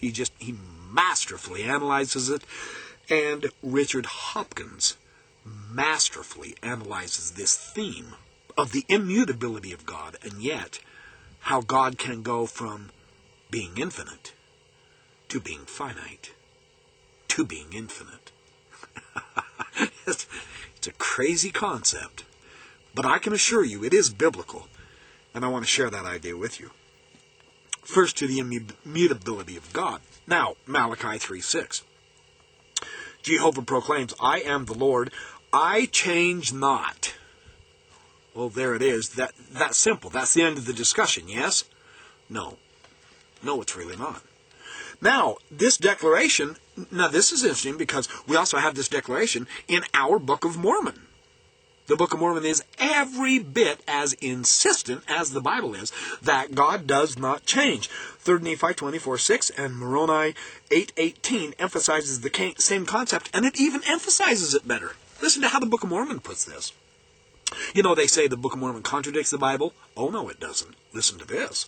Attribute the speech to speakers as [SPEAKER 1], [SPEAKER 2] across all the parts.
[SPEAKER 1] He masterfully analyzes it. And Richard Hopkins masterfully analyzes this theme of the immutability of God, and yet how God can go from being infinite to being finite to being infinite. It's a crazy concept, but I can assure you it is biblical, and I want to share that idea with you. First, to the immutability of God. Now, Malachi 3:6. Jehovah proclaims, I am the Lord, I change not. Well, there it is. That's simple. That's the end of the discussion, yes? No. No, it's really not. Now, this declaration, this is interesting because we also have this declaration in our Book of Mormon. The Book of Mormon is every bit as insistent as the Bible is that God does not change. 3 Nephi 24:6 and Moroni 8:18 emphasizes the same concept, and it even emphasizes it better. Listen to how the Book of Mormon puts this. You know, they say the Book of Mormon contradicts the Bible. Oh, no, it doesn't. Listen to this.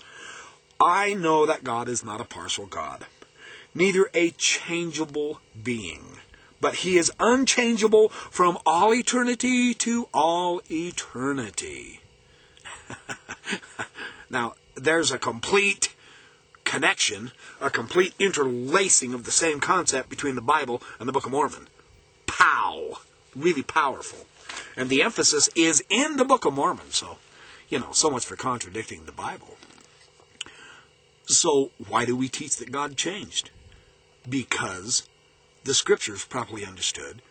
[SPEAKER 1] I know that God is not a partial God, neither a changeable being, but he is unchangeable from all eternity to all eternity. Now, there's a complete connection, a complete interlacing of the same concept between the Bible and the Book of Mormon. Pow! Really powerful. And the emphasis is in the Book of Mormon, so, so much for contradicting the Bible. So, why do we teach that God changed? Because the Scriptures, properly understood,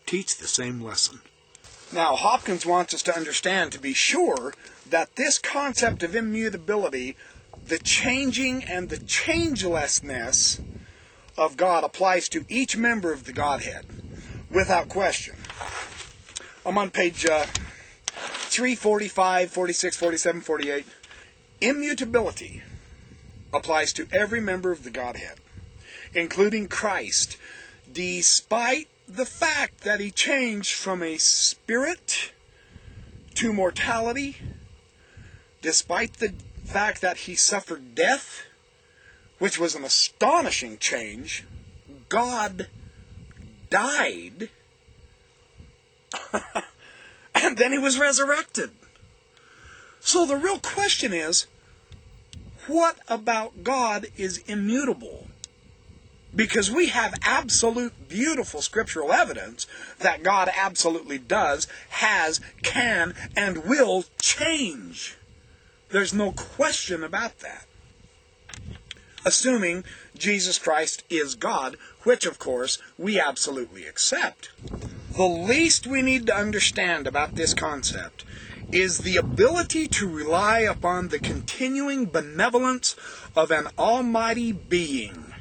[SPEAKER 1] teach the same lesson. Now, Hopkins wants us to understand, to be sure, that this concept of immutability, the changing and the changelessness of God, applies to each member of the Godhead, without question. I'm on page 345, 46, 47, 48. Immutability applies to every member of the Godhead, including Christ, despite the fact that he changed from a spirit to mortality, despite the fact that he suffered death, which was an astonishing change. God died, and then he was resurrected. So the real question is, what about God is immutable? Because we have absolute beautiful scriptural evidence that God absolutely does, has, can, and will change. There's no question about that. Assuming Jesus Christ is God, which of course we absolutely accept. The least we need to understand about this concept is the ability to rely upon the continuing benevolence of an almighty being.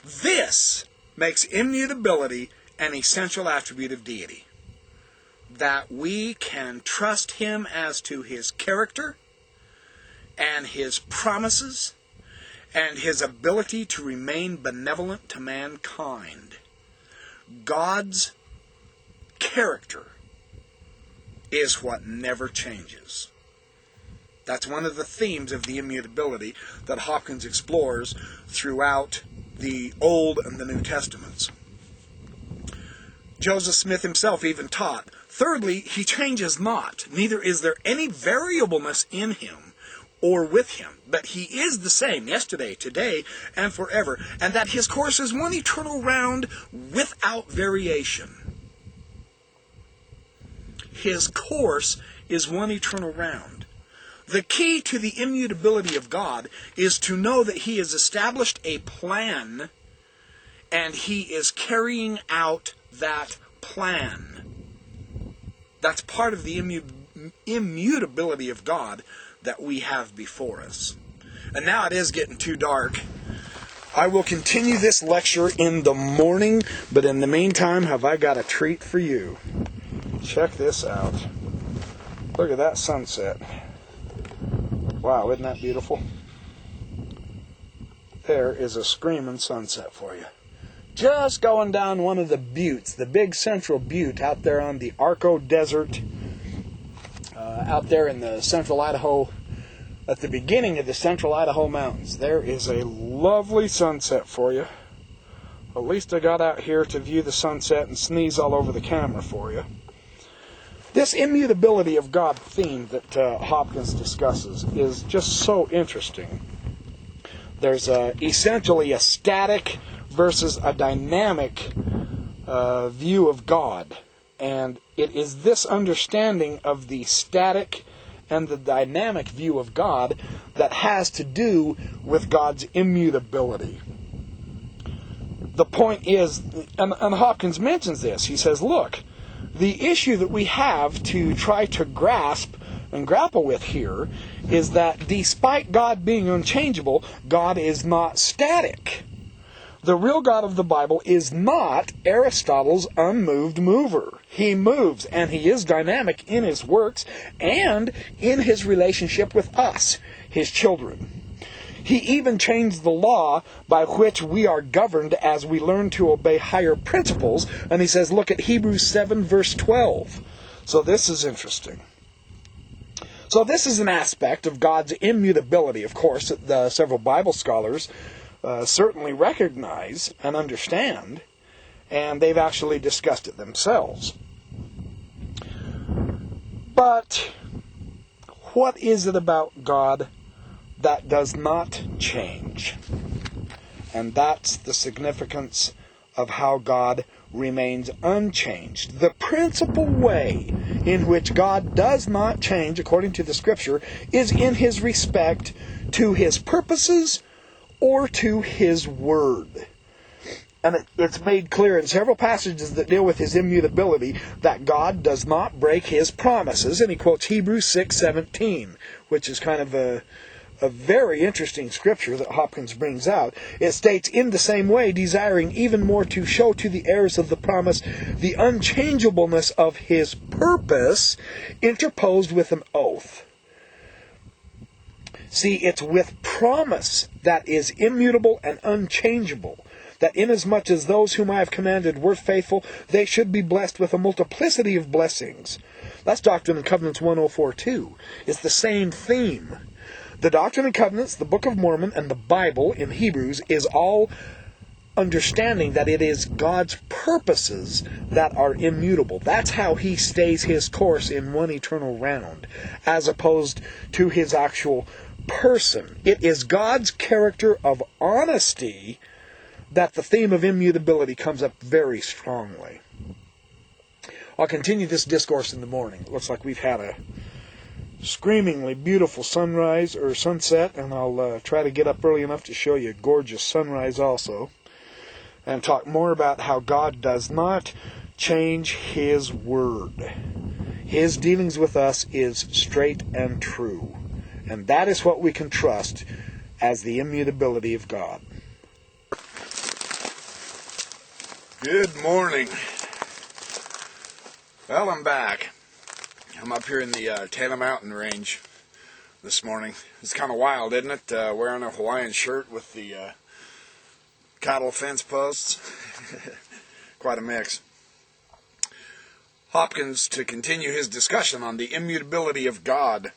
[SPEAKER 1] This makes immutability an essential attribute of deity. That we can trust him as to his character and his promises and his ability to remain benevolent to mankind. God's character is what never changes. That's one of the themes of the immutability that Hopkins explores throughout the Old and the New Testaments. Joseph Smith himself even taught, thirdly, he changes not, neither is there any variableness in him or with him, but he is the same yesterday, today, and forever, and that his course is one eternal round without variation. His course is one eternal round. The key to the immutability of God is to know that he has established a plan and he is carrying out that plan. That's part of the immutability of God that we have before us. And now it is getting too dark. I will continue this lecture in the morning, but in the meantime, have I got a treat for you. Check this out. Look at that sunset. Wow, isn't that beautiful? There is a screaming sunset for you. Just going down one of the buttes, the big central butte out there on the Arco Desert, out there in the central Idaho
[SPEAKER 2] at the beginning of the central Idaho mountains. There is a lovely sunset for you. At least I got out here to view the sunset and sneeze all over the camera for you. This immutability of God theme that Hopkins discusses is just so interesting. There's essentially a static versus a dynamic view of God. And it is this understanding of the static and the dynamic view of God that has to do with God's immutability. The point is, and Hopkins mentions this, he says, look, the issue that we have to try to grasp and grapple with here is that despite God being unchangeable, God is not static. The real God of the Bible is not Aristotle's unmoved mover. He moves, and he is dynamic in his works and in his relationship with us, his children. He even changed the law by which we are governed as we learn to obey higher principles. And he says, look at Hebrews 7, verse 12. So this is interesting. So this is an aspect of God's immutability, of course, that several Bible scholars certainly recognize and understand, and they've actually discussed it themselves. But what is it about God that does not change? And that's the significance of how God remains unchanged. The principal way in which God does not change, according to the Scripture, is in his respect to his purposes or to his word. And it's made clear in several passages that deal with his immutability that God does not break his promises. And he quotes Hebrews 6:17, which is kind of a very interesting scripture that Hopkins brings out. It states, in the same way, desiring even more to show to the heirs of the promise the unchangeableness of his purpose, interposed with an oath. See, it's with promise that is immutable and unchangeable, that inasmuch as those whom I have commanded were faithful, they should be blessed with a multiplicity of blessings. That's Doctrine and Covenants 104.2. It's the same theme. The Doctrine and Covenants, the Book of Mormon, and the Bible in Hebrews is all understanding that it is God's purposes that are immutable. That's how he stays his course in one eternal round, as opposed to his actual person. It is God's character of honesty that the theme of immutability comes up very strongly. I'll continue this discourse in the morning. It looks like we've had a screamingly beautiful sunrise or sunset, and I'll try to get up early enough to show you a gorgeous sunrise also, and talk more about how God does not change his word. His dealings with us is straight and true. And that is what we can trust as the immutability of God.
[SPEAKER 1] Good morning. Well, I'm back. I'm up here in the Taylor Mountain Range this morning. It's kind of wild, isn't it? Wearing a Hawaiian shirt with the cattle fence posts. Quite a mix. Hopkins, to continue his discussion on the immutability of God,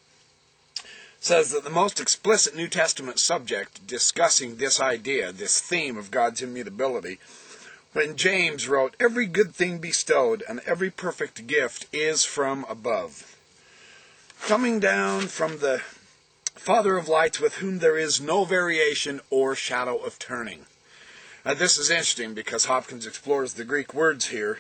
[SPEAKER 1] says that the most explicit New Testament subject discussing this idea, this theme of God's immutability, when James wrote, "Every good thing bestowed and every perfect gift is from above, coming down from the Father of lights, with whom there is no variation or shadow of turning." Now, this is interesting because Hopkins explores the Greek words here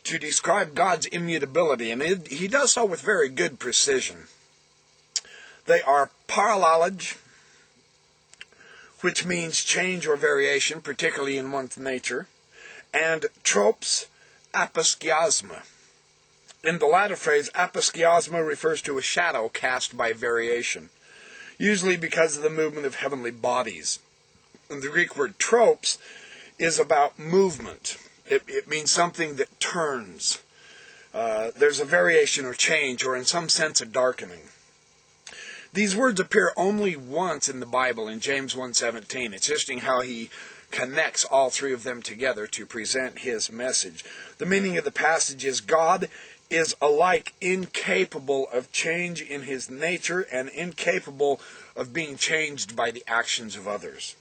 [SPEAKER 1] to describe God's immutability, and he does so with very good precision. They are parallelage, which means change or variation, particularly in one's nature, and tropes, aposkiasma. In the latter phrase, aposkiasma refers to a shadow cast by variation, usually because of the movement of heavenly bodies. And the Greek word tropes is about movement. It means something that turns. There's a variation or change, or in some sense a darkening. These words appear only once in the Bible, in James 1:17. It's interesting how he connects all three of them together to present his message. The meaning of the passage is God
[SPEAKER 2] is alike incapable of change in his nature and incapable of being changed by the actions of others.